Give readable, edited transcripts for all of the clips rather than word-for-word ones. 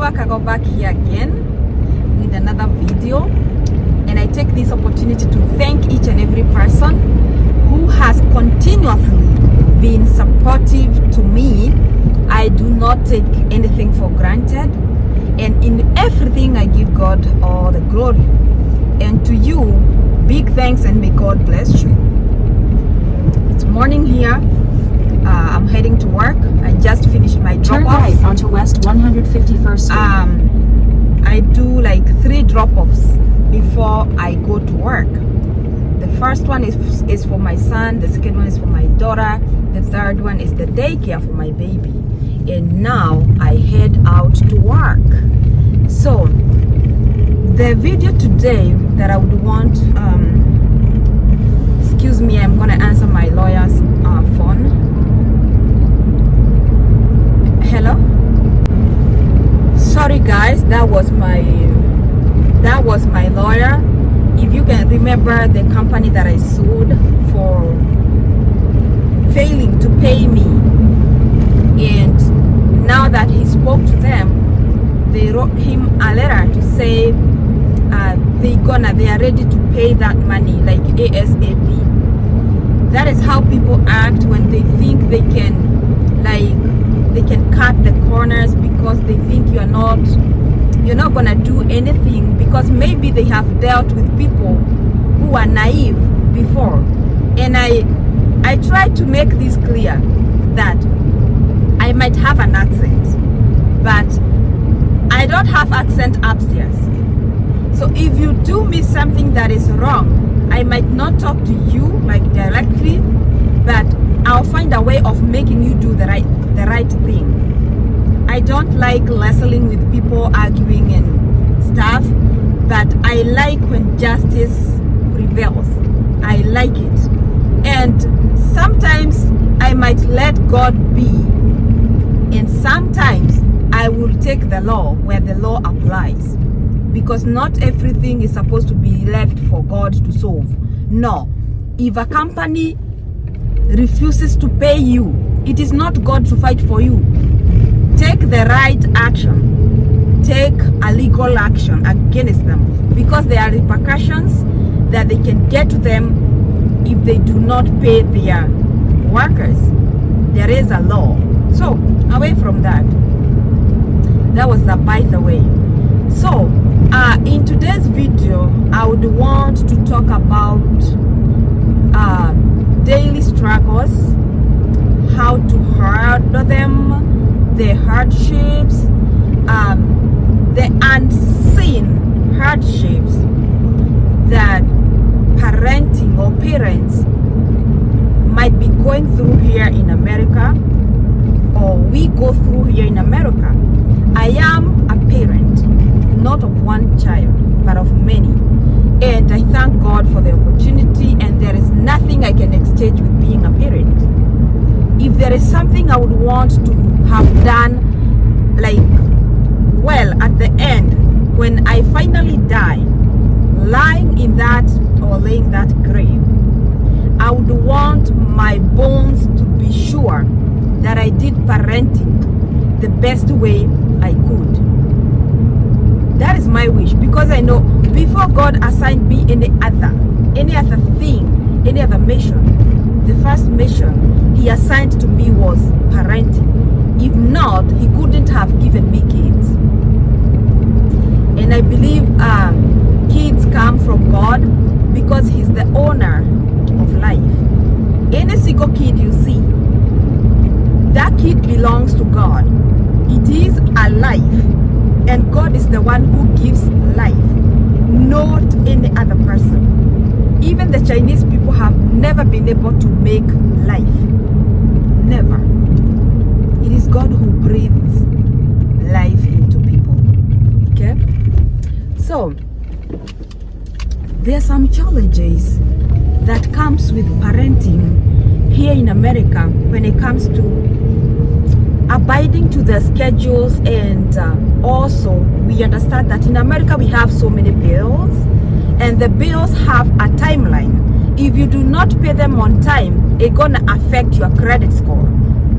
network, I go back here again with another video, and I take this opportunity to thank each and every person who has continuously been supportive to me. I do not take anything for granted, and in everything I give God all the glory. And to you, big thanks, and may God bless you. It's morning here. I'm heading to work. I just finished my Turn drop-offs. right onto West 151st Street. I do like 3 drop-offs before I go to work. The first one is for my son, the second one is for my daughter, the third one is the daycare for my baby. And now I head out to work. So the video today that I would want, excuse me, I'm gonna answer my lawyer's phone. Hello. Sorry guys, that was my lawyer. If you can remember the company that I sued for failing to pay me, and now that he spoke to them, they wrote him a letter to say they are ready to pay that money like ASAP. That is how people act when they think they can cut the corners, because they think you're not gonna do anything, because maybe they have dealt with people who are naive before. And I try to make this clear that I might have an accent, but I don't have accent upstairs. So if you do me something that is wrong, I might not talk to you like directly, but I'll find a way of making you do the right thing. I don't like wrestling with people, arguing and stuff, but I like when justice prevails. I like it. And sometimes I might let God be, and sometimes I will take the law where the law applies, because not everything is supposed to be left for God to solve. No, if a company refuses to pay you, it is not God to fight for you. Take the right action. Take a legal action against them, because there are repercussions that they can get to them if they do not pay their workers. There is a law. So away from that, that was the by the way. So in today's video, I would want to talk about daily struggles, how to handle them, the hardships, the unseen hardships that parenting or parents might be going through here in America, or we go through here in America. I am a parent, not of one child, but of many. And I thank God for the opportunity, and there is nothing I can exchange with being a parent. If there is something I would want to have done, at the end, when I finally die, lying in that or laying that grave, I would want my bones to be sure that I did parenting the best way I could. That is my wish, because I know before God assigned me any other thing, any other mission, the first mission He assigned to me was parenting. If not, He couldn't have given me kids. And I believe kids come from God, because He's the owner of life. Any single kid you see, that kid belongs to God. It is a life, and God is the one who gives life, not any other person. Even the Chinese people have never been able to make life. Never. It is God who breathes life into people. Okay? So, there are some challenges that comes with parenting here in America when it comes to abiding to the schedules, and also we understand that in America we have so many bills, and the bills have a timeline. If you do not pay them on time, it's gonna affect your credit score.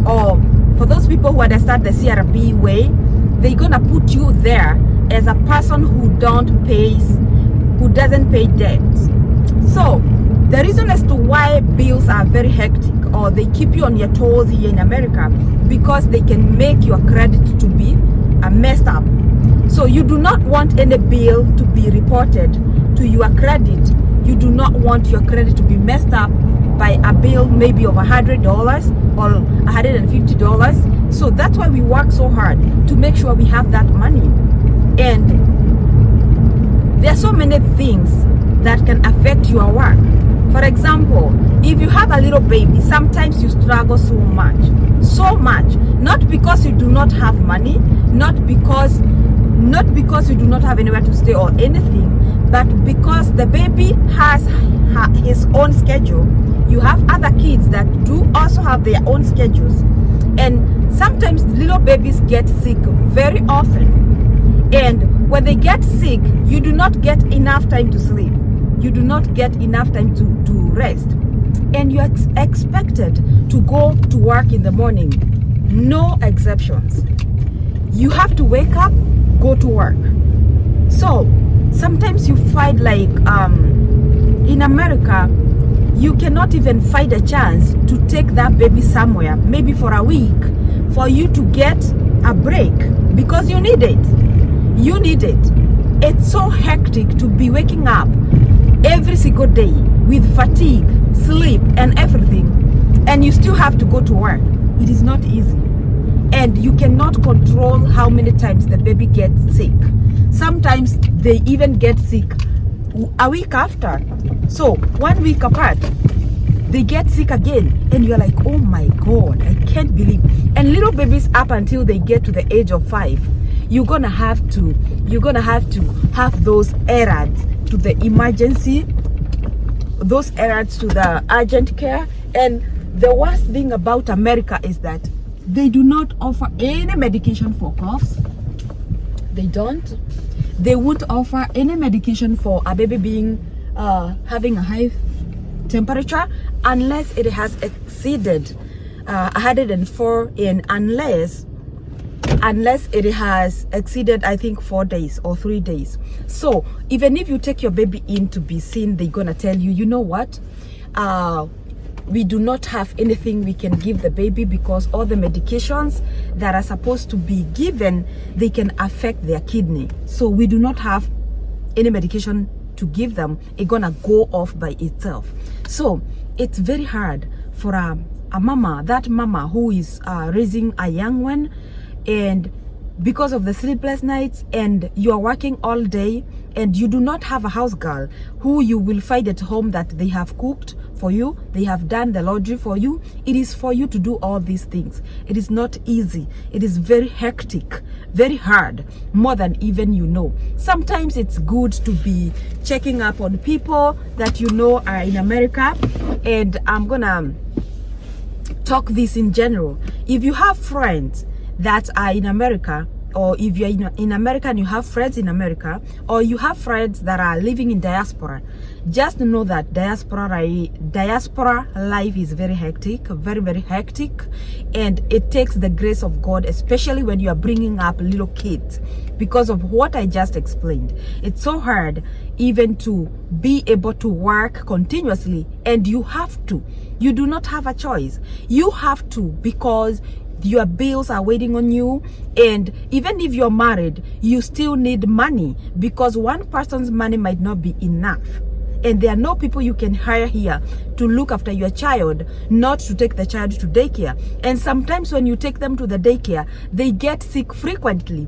Or for those people who understand the CRB way, they're gonna put you there as a person who doesn't pay debt. So the reason as to why bills are very hectic or they keep you on your toes here in America, because they can make your credit to be messed up. So you do not want any bill to be reported to your credit. You do not want your credit to be messed up by a bill maybe of $100 or $150. So that's why we work so hard to make sure we have that money. And there are so many things that can affect your work. For example, if you have a little baby, sometimes you struggle so much, not because you do not have money, not because you do not have anywhere to stay or anything, but because the baby has his own schedule. You have other kids that do also have their own schedules, and sometimes little babies get sick very often, and when they get sick, you do not get enough time to sleep. You do not get enough time to rest, and you're expected to go to work in the morning. No exceptions. You have to wake up, go to work. So sometimes you find like in America, you cannot even find a chance to take that baby somewhere, maybe for a week, for you to get a break, because you need it. It's so hectic to be waking up every single day with fatigue, sleep and everything, and you still have to go to work. It is not easy, and you cannot control how many times the baby gets sick. Sometimes they even get sick a week after, so 1 week apart they get sick again, and you're like, oh my God, I can't believe. And little babies, up until they get to the age of 5, you're gonna have to have those errands to the emergency, those errands to the urgent care. And the worst thing about America is that they do not offer any medication for coughs. They won't offer any medication for a baby being having a high temperature unless it has exceeded 104, and unless it has exceeded, I think, 4 days or 3 days. So even if you take your baby in to be seen, they're gonna tell you, you know what, we do not have anything we can give the baby, because all the medications that are supposed to be given, they can affect their kidney. So we do not have any medication to give them. It's gonna go off by itself. So it's very hard for a mama, that mama who is raising a young one, and because of the sleepless nights, and you are working all day, and you do not have a house girl who you will find at home that they have cooked for you, they have done the laundry for you. It is for you to do all these things. It is not easy. It is very hectic, very hard, more than even you know. Sometimes it's good to be checking up on people that you know are in America, and I'm gonna talk this in general. If you have friends that are in America, or if you're in America and you have friends in America, or you have friends that are living in diaspora, just know that diaspora life is very hectic, very, very hectic, and it takes the grace of God, especially when you are bringing up little kids, because of what I just explained. It's so hard even to be able to work continuously, and you do not have a choice. You have to, because your bills are waiting on you, and even if you're married, you still need money, because one person's money might not be enough, and there are no people you can hire here to look after your child, not to take the child to daycare. And sometimes when you take them to the daycare, they get sick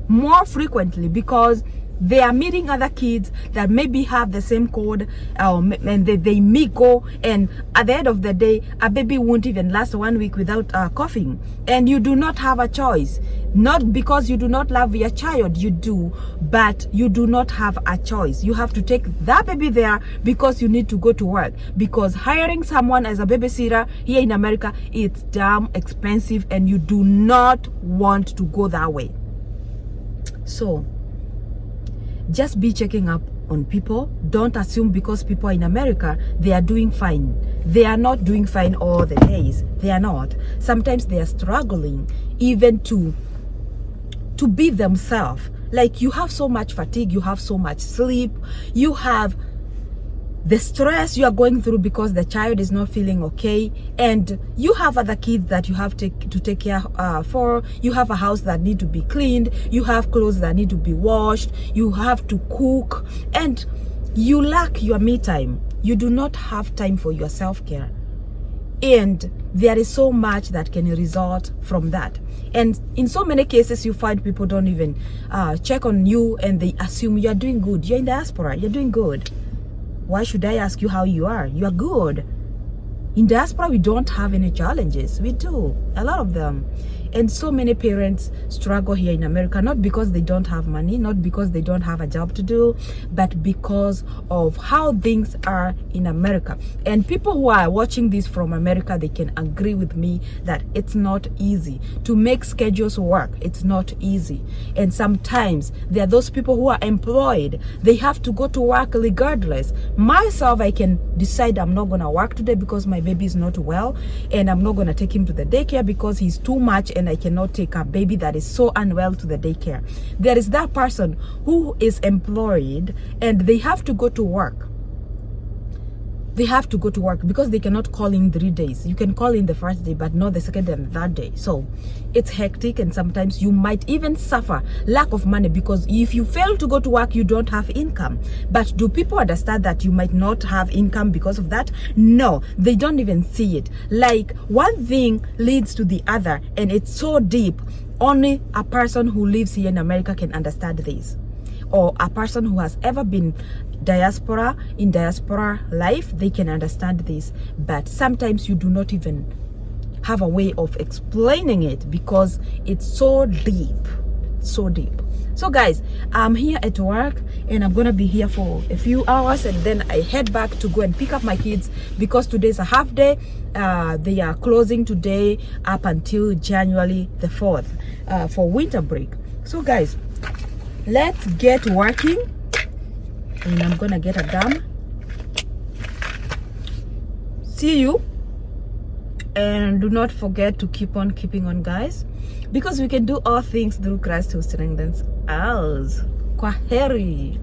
more frequently, because they are meeting other kids that maybe have the same code, and they mingle, and at the end of the day, a baby won't even last 1 week without coughing. And you do not have a choice, not because you do not love your child, you do, but you do not have a choice. You have to take that baby there because you need to go to work, because hiring someone as a babysitter here in America, it's damn expensive, and you do not want to go that way. So just be checking up on people. Don't assume because people are in America, they are doing fine. They are not doing fine all the days. They are not. Sometimes they are struggling even to to be themselves. Like, you have so much fatigue, you have so much sleep, you have the stress you are going through because the child is not feeling okay, and you have other kids that you have to take care for. You have a house that need to be cleaned, you have clothes that need to be washed, you have to cook, and you lack your me time. You do not have time for your self-care, and there is so much that can result from that. And in so many cases, you find people don't even check on you, and they assume you're doing good. You're in diaspora, you're doing good. Why should I ask you how you are? You are good. In diaspora, we don't have any challenges. We do, a lot of them. And so many parents struggle here in America, not because they don't have money, not because they don't have a job to do, but because of how things are in America. And people who are watching this from America, they can agree with me that it's not easy to make schedules work. It's not easy. And sometimes there are those people who are employed. They have to go to work regardless. Myself, I can decide I'm not going to work today because my baby is not well, and I'm not going to take him to the daycare because he's too much, and I cannot take a baby that is so unwell to the daycare. There is that person who is employed, and they have to go to work. They have to go to work because they cannot call in 3 days. You can call in the first day, but not the second and third day. So it's hectic, and sometimes you might even suffer lack of money, because if you fail to go to work, you don't have income. But do people understand that you might not have income because of that? No, they don't even see it. Like, one thing leads to the other, and it's so deep. Only a person who lives here in America can understand this, or a person who has ever been in diaspora life, they can understand this. But sometimes you do not even have a way of explaining it because it's so deep, so deep. So guys, I'm here at work, and I'm gonna be here for a few hours, and then I head back to go and pick up my kids because today's a half day. They are closing today up until January the 4th for winter break. So guys, let's get working, and I'm gonna get a gum. See you, and do not forget to keep on keeping on, guys, because we can do all things through Christ who strengthens us. Kwaheri.